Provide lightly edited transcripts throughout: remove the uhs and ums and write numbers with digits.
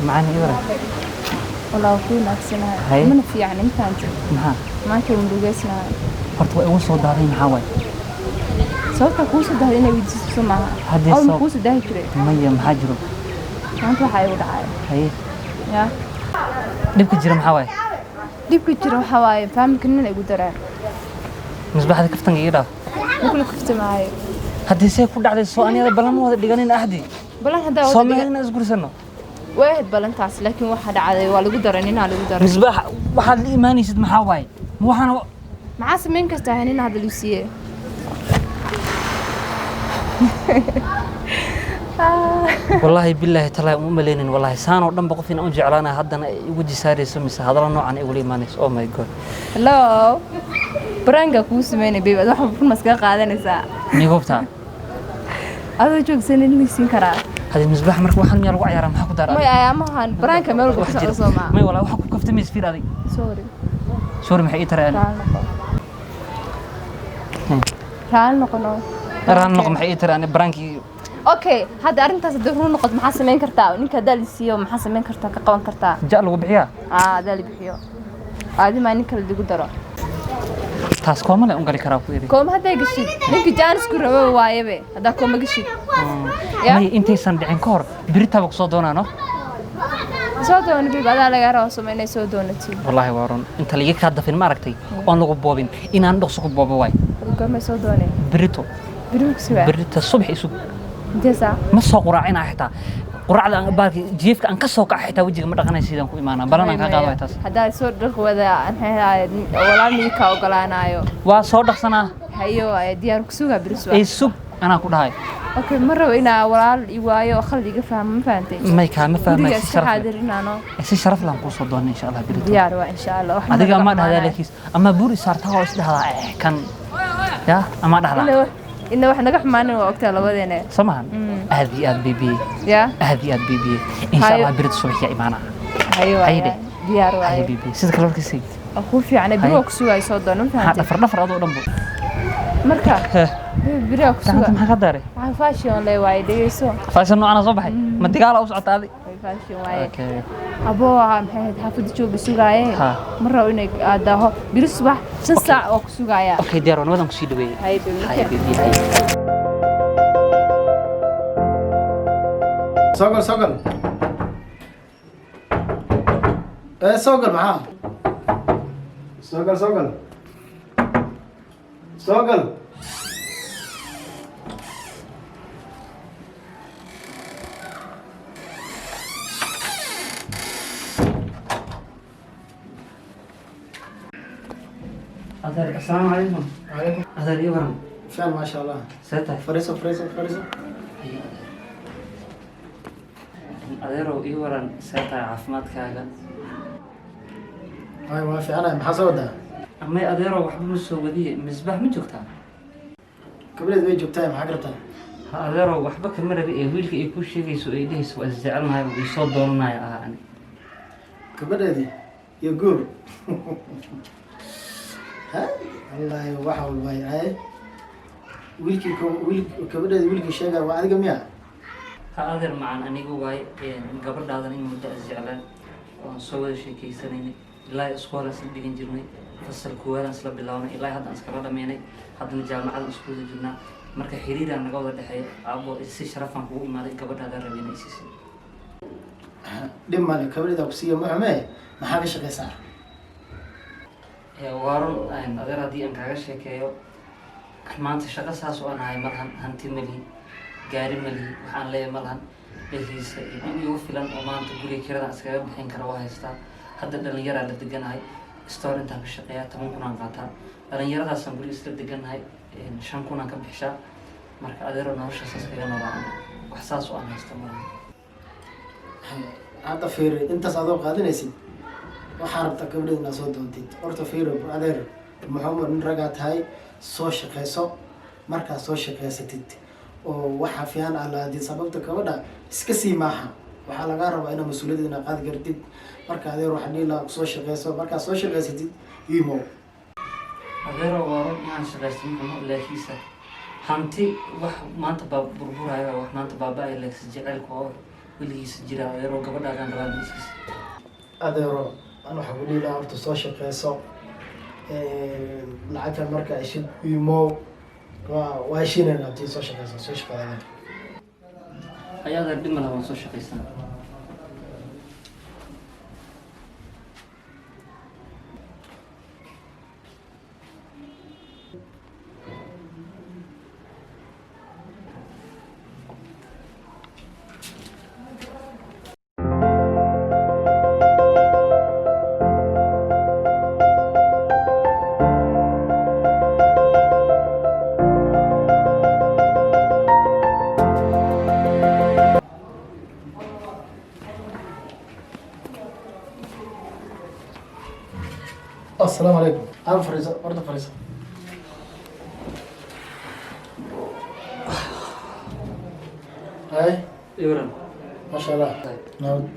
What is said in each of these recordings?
معانا إبرة والله وكيل أحسن هاي. من في يعني أنت محا ما كان مدرسنا horta way ugu soo daaday maxaa waay صوتك كوس ده هنا بيجي معها هذه أول الصوت. كوس ده يكره maya maxaa jiro ما أنت حيود عاي haye يا dhibka jira maxaa waay ديب كتير حواي فاهم كنا نقول ترى misbaaxda kaftanka iga dhaaf نقول كفت معي haddii see ku dhacday soo aniyada balan wada dhiganin ahdi بلان هذا soo meelina isgursano واحد بلان تاس لكن واحد عادي ولا قدر إننا على قدر misbaax waxaad la imaanaysid maxaa waay ma waxaan مع سمين كستهنين هذا لوسيه والله بالله تلا uma maleenin wallahi saan oo dhan ba qof in aan jeclaana haddana igu disaarayso mise hadallo noocan ay ula imaanayso oh my god hello برانكا كوس مين بيبي ده حب مسكا قادنيسا nigoobta هذا جوك سنين ليسين كرا hadii misbaax marka waxaan miyaa lagu ciyaaraa maxaa ku daraa ما ايامهان برانكا ميل بو كسو سوما may wallahi waxa ku kaftamay isfiir adig سوري sorry maxay ii tareen ران نقنو raan noq maxay ii tareen branki اوكي هذا arrintaas hadii noqod maxaa sameyn kartaa ninka dalisiyo maxaa sameyn kartaa ka qaban kartaa ja lagu bixiyaa dal bixiyo aadi ma ninka la digu daro taas kooma le ungali karaa ku yiri koom haday gashid ninka jaanis ku rabo waayebe hada kooma gashid ya may intaysan dhicin ka hor biritaaba ku soo doonaano soo doona bi badaa laga raaw sameynay soo doonati wallahi waa run inta liga ka dafin ma aragtay oon lagu boobin inaan dhaqso ku boobo waay kooma soo doonay birito biruuxsiba birita subax isu jesa ma soo quraacina xitaa quraacda aan baalki jiifka aan ka soo kac xitaa wajiga ma dhaqanay sidaan ku imaanaa balan aan ka qaado taas hada soo dhaq wada aan walaal ka ogolaanayo waa soo dhaqsanaa hayo ay diyaar ku suga biriswa ay sug anaa ku dhahay okay marro ina walaal i waayo khaldiga fahmo ma fahamtay may ka ma fahmay si sharaf xaadirinaano si sharaf laan ku soo doonay insha Allah birito diyaar waa insha Allah adiga ma dhahdaa laakiis ama buur isaartaa oo isdhahdaa kan ya ama dhahdaa إنه إحنا نجح معنا وقت على وضعنا. سمعان. هذه بيبي. يا. هذه بيبي. إن شاء الله برد الصبح يا إيمانا. أيوة. هيدا. ديار واي. هاي بيبي. سيد كلامك سيد. أخوي في عنا بروك سوا يصعد نم فهمت. نفر أضو نبو. مركا. بروك سوا. أنت ما قدري. فاشيون لا واي ديسو. فاشيون أنا صباحي. ما تقال أوسع هذه. فاشيون واي. أوكي. أبو عم حافظ شو بسوقايه. مرة إنك أداه برس صباح 6 ساعة أو سوقايه. أوكي ديار أنا بدهم كسيدوا بي. هاي بيبي. هاي بيبي هاي. سوقل ايه سوقل معاه سوقل السلام عليكم. وعليكم هذا اليوم. فعلا ما شاء الله. ستة. فريسة. adeerow ii waran see tahay caafimaadkaaga هاي ما في أنا محاسودة. amay adeerow waxba ma soo wadiye misbaax ma joogtaa كبرت بيجي بتاعي محقرتها. ha adeerow waxba kama rabi ee wiilka ay ku sheegayso ay dhehayso waa isjecelnahay oo ii soo doonanayo ah ani كبرت دي يقول ها الله يوحى والله هاي ويلكي ويلكي شيء وعاد جميع. ha adeer macaan anigu waay gabadhaadan in muddo isjeclaan waan soo wada sheekeysanaynay ilaa iskoolaan isla dhigan jirnay fasal koowaadaan isla bilaabnay ilaa haddaan iskala dhameynay haddana jaamacadan isku wada jirnaa marka xiriiraan naga wada dhexeeya aabbo si sharafaan kugu imaaday gabadhaadaan rabeyna isiisay dhib male kabrida ku siiyo maxamee maxaa ka shaqeysaa waa run adeer haddii aan kaaga sheekeeyo maanta shaqo saas oo aan ahay malahan hanti malihi gaari malihi waxaan leeyahay malahan behiisa iyo dhib igu filan oo maanta guriga kiradaan iskaga bixin kara waa haystaa hadda dhalinyaraa la deganahay store intaan ka shaqeeyaa 10 kun aan qaataa dhalinyaradaasaan guriga isla deganahay 5 kun aan ka bixishaa marka adeero nolosha saas kaga noolaa wax saas oo aan haysto malahan hadda fiir intaas adoo qaadanaysid waxaa rabtaa gabadheed inaad soo doontid horta fiir adeer maxamed nin ragaa tahay soo shaqeyso markaad soo shaqeysatid oo waxa fiican alaadid sababta gabadha iska sii maaha waxaa laga rabaa inaad mas'uuliyad inaad qaadi kartid marka adeer waxa dhiila soo shaqeyso markaad soo shaqeysatid imo adeero waa run inaan shaqeysto maxamo laakiisa hanti wax maanta burburayo wax maanta baaba ay leex jecelku oo weligiisa jiraa oo yaroo gabadhaagaan rabaa miskiis adeero an waxaa ku dhihi lahaa horta soo shaqeyso lacagtan marka ishid imo waa heshiinayna haddii soo shaqeyso soo shaqeeda ayaada dhib malaha waan soo shaqaysan السلام عليكم أنا فريسة برضه فريسة هاي iwaran ما شاء الله نعود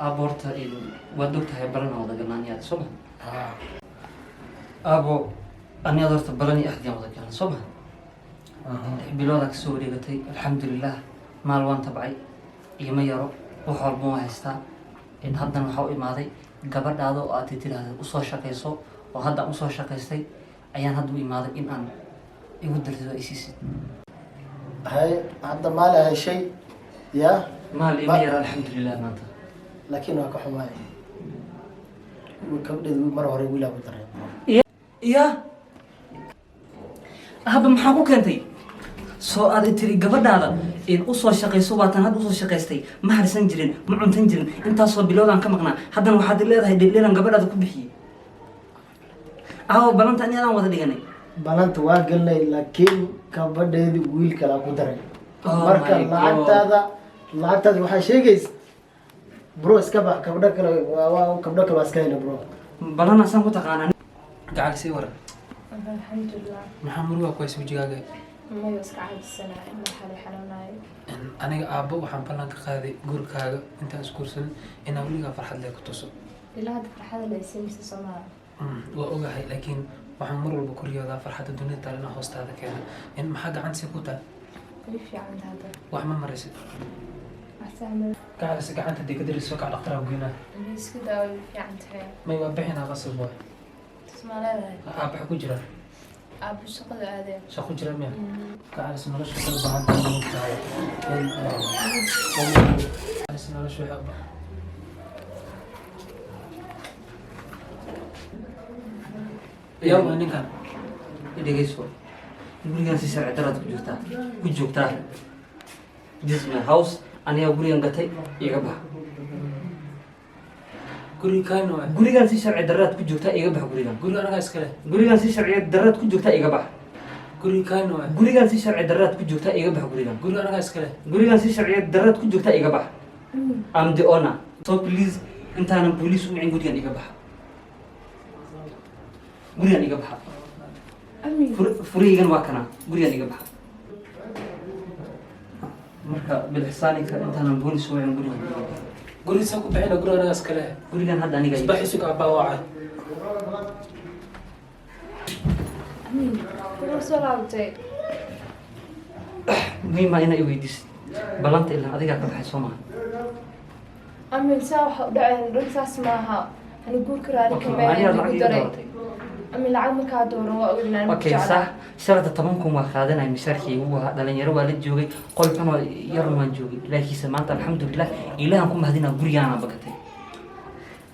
aabo horta waad ogtahay balan wada galaan yaad soo ma ها aabo aniyaad horta balan iyo axdiyaan wada galan soo ma bilooda ka soo wareegatay alxamdulilah maal waan tabcay igama yaro wax walba waan haystaa haddana waxaa u imaaday gabadhaada oo aad tiraahda usoo shaqayso oo hadda usoo shaqaystay ayaan hadda u imaaday in aan igu dartido ay siisid هاي هذا ما لها شيء يا maal ima yaro alxamdulilah maanta لكن هو كحماي وكبد مرة هوري ولا بدري iya haba maxaa ku keentay soo aad tiri gabadhaada usoo shaqayso waatan hadda usoo shaqaystay ma harsan jirin ma cuntan jirin intaasoo bilowdaan ka maqnaa haddana waxaad leedahay dhildhilan gabadhaada ku bixiyey aho balanta ani adaan wada dhiganay بلانت واقلنا لكن كبد ويل كلا بدري Oh مركا my God. لعبتها waxaa sheegaysa bro iska bax kabdha kale waa kabdha kale iska helo bro balana saan ku taqaanaa gacal sii waran alxamdulilah maxaa muruga ku haysa wejigaaga mayo iska caajisanaay in xalay xanuunayo aniga aabbo waxaan ballan ka qaaday gurigaaga intaan isguursan inaan weligaa farxad lee ku tuso ilaa hadda farxada la isimisa Soomaaliya waa ogahay laakiin waxaan mar walba koriyoodaa farxadda dunida taal inaa hoostaada keena maxaa gacantii ku taal way fiican hadda wax ma maraysid asaamal gacalse gacanta dee ka dariso kac dhaqtaraa geynaa isku daawo way fiican tahay may waa bixinaa qasab waay Soomaaliya aabaxa ku jira abu shaqada aadeen shaqo jira miya gacalse nolosha waxay u baahan tahay inuu tahay gacalse nolosha waxay u baahan yaa ninkan dhegeyso gurigan si sharci daraad ku joogtaa this my house anigaa gurigan gatay iga bax guriga kaayna waay gurigan si sharci daraad ku joogtaa iga bax gurigan guriga anagaa iskale gurigan si sharci daraad ku joogtaa iga bax guriga kaayna waay gurigan si sharci daraad ku joogtaa iga bax gurigan guriga anagaa iskale gurigan si sharci daraad ku joogtaa iga bax am the owner so please intaanan booliis u wicin gurigan iga bax gurigan iga baxa amin furihaygan waa kana gurigan iga baxa marka bilxisaaninka intaanan booliis u wicin gurigan iga baxa guriga saa ku bixina guriga anagaa iskale gurigan hadda aniga iga isbaxi suga abbaa waacay amin kuma soo laabtay muhiim ah inaa i weydiisid ballanta ilaa adigaa ka baxay soo maha amin saa waxa u dhaceen dhulkaas maaha ani guurka raali Okay, kameen anigaa igu lacag iga daray dooratay amin lacag markaa dooran waa ognaan okay sax sharada 10 kun waa qaadanay mishaarkii ugu ahaa dhalinyaro waa la joogay qol xun oo yar waan joogay laakiinse maanta alxamdulilah ilaahan ku mahadinaa gurigaana bagatay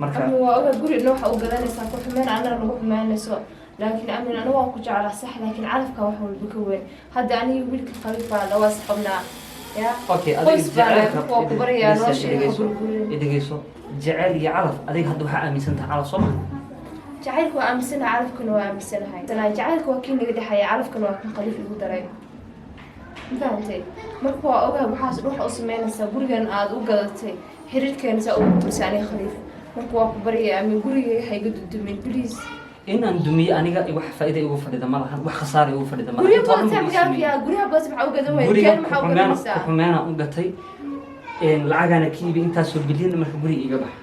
marka amin waa oga guri nooxa u gadanaysaa ku xumeen anana lagu xumeynayso laakiin amin ana waan ku jeclaa sax laakiin calafka wax walba ka weyn hadda aniga wiilka khaliif baa dhawaas qabnaa ya okay qoys baa leh waa ku barayaa nolosha iyo burburin dhegeyso jecel iyo calaf adiga hadda waxaa aaminsan tahay calaf soo maha jacaylka waa aaminsanahay calafkana waa aaminsanahay jacaylka waa kii naga dhexeeya calafkana waa kan khaliif igu daray mafahantay marka waa ogaa waxaas dhuxa u sameynaysaa gurigan aada u gadatay xiriirkeena saa ugu tursay aniga khaliif marka waa ku baryaya amin gurigay hayga dudumin please in aan dumiye aniga wax faa'iido igu fadhida ma lahan wax khasaare igu fadhida ma guryo badan magaalka guryaha badan maxaa u gadan weyn guriga keen maxaa u gadanaysaa xumeena u gatay lacagaana ka iibi intaasoo bilyan marka guriga iga bax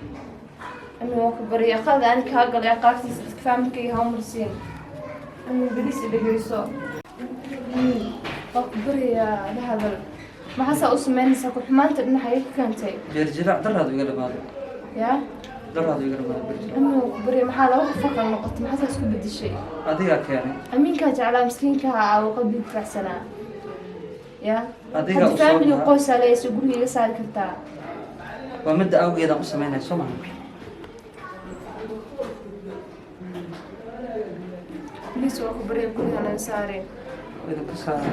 amin waa ku baryaya qalad ani kaa galay qaabtiisa dadka faamilkayga ha umarsiin amin belis dhegeyso amin waa ku baryayaa la hadal maxaasaa u sameynaysaa ku xumaanta dhinaca ka keentay beerjilaac daraad iga dhamaado yaa daraad iga dhamaado beerjilaac amiin ku barya maxaa laba qof kala noqotay maxaasaa isku bedeshay adigaa keenay amiinkaa jeclaa miskiinkaa aa qalbi faraxsanaa yaa Adiga hadda u soo family baxa. qoysaa leeysa guriga iga saari kartaa waa midda awgeedaan u sameynaya soo maha please waa ku barya guriga naga saareen idinka saara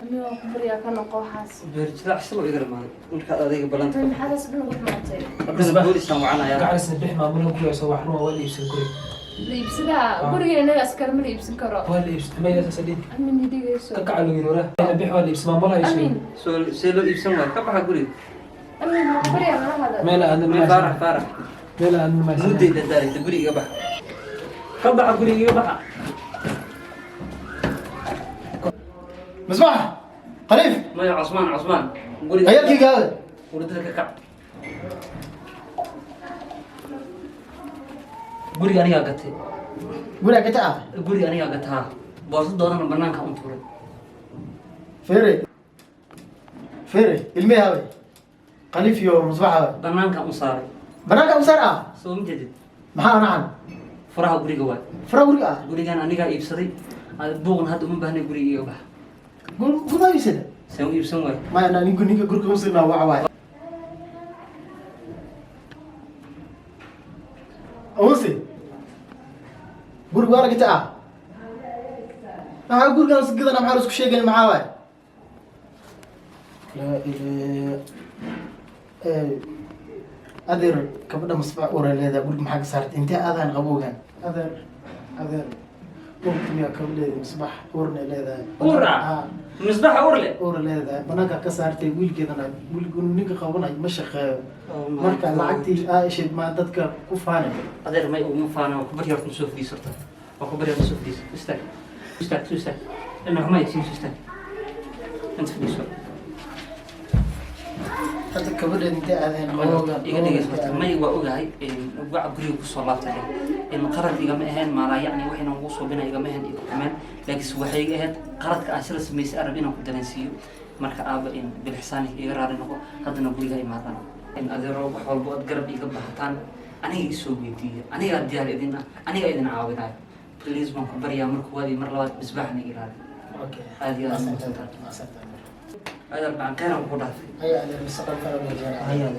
amiin waa ku baryaa ka noqo waxaas beerjilaac silo iga dhamaado markaad adiga balanta tan maxaadaas dhan ugu xumaatay haddana boolisaan wacanayaa gacanisna bix maamulaha guriga soo wax ruma waa la iibsan guriga la iibsadaa guriga inaga askar ma la iibsan karo waa la iibsan mayda saas adhiin amiin idigayso ka kaca lugin wara bix waa la iibsan maamulaha amiin iibsan see loo iibsan waayo ka baxa guriga amiin waa ku baryaa nala hadal meel aan may faarax faarax meel aan ma mudday dadaalita guriga iga baxa ka baxa guriga iga baxa مصباح خليف maya cusmaan guriga عيالكي قاعد urdada ka kac guriga anigaa gatay قول لك تعال guriga anigaa gataa boosadoodana banaanka un tuuray فيري فيري المي هاوي خليف يو مصباح هاوي banaanka un saaray بناك أبو سرعة soo ma jeedid محا أنا عن furaha guriga waay فراوري آه gurigan anigaa iibsaday buuqna hadda uma baahnay guriga iga baxa قول ما يصير see u iibsan waayo ما أنا نقول نيجا قول كم سنة وعواي أوسي قول قارك تعال أقول كان سكذا أنا محارس كشيء قال معاوي لا إله أدير كبدا مصباح ورا لهذا أقول محاك صارت أنت أذان غبوغان أذان ممكن يا كبدا مصباح ورنا لهذا Ura? misbaxa ur leh ورا لهذا بناك كسرت ويل كذا أنا ويل نيجا قبنا مشخ marka lacagtii aashid ma dadka ku faanay adeer may uma faana ku bari horta soo fadhiisata waa ku bari horta soo fadhiis istaag inna xumay siin istaag inta fadhiiso hadda kabadha inta aadeen qowga iga dhegeyso may waa ogahay waxa guriga ku soo laabtay in qarad igama ahayn maala yacni waxayna ugu soo binay igama ahayn iga xumaan laakiin waxay iga ahayd qaradka aan sila sameysay arab inaan ku dareensiiyo marka aaba in bilxisaan iga raali noqo haddana guriga imaadaan in adeero wax walba aad garab iga baahataan aniga isoo weydiiya anigaa diyaar idin ah aniga idin caawinayo please waan ku baryaa marka waadi mar labaad misbaaxna ilaali okay aad iyo aad ma adeer baan qeyraan ku dhaafay ayaa mustaqbalka la ayaa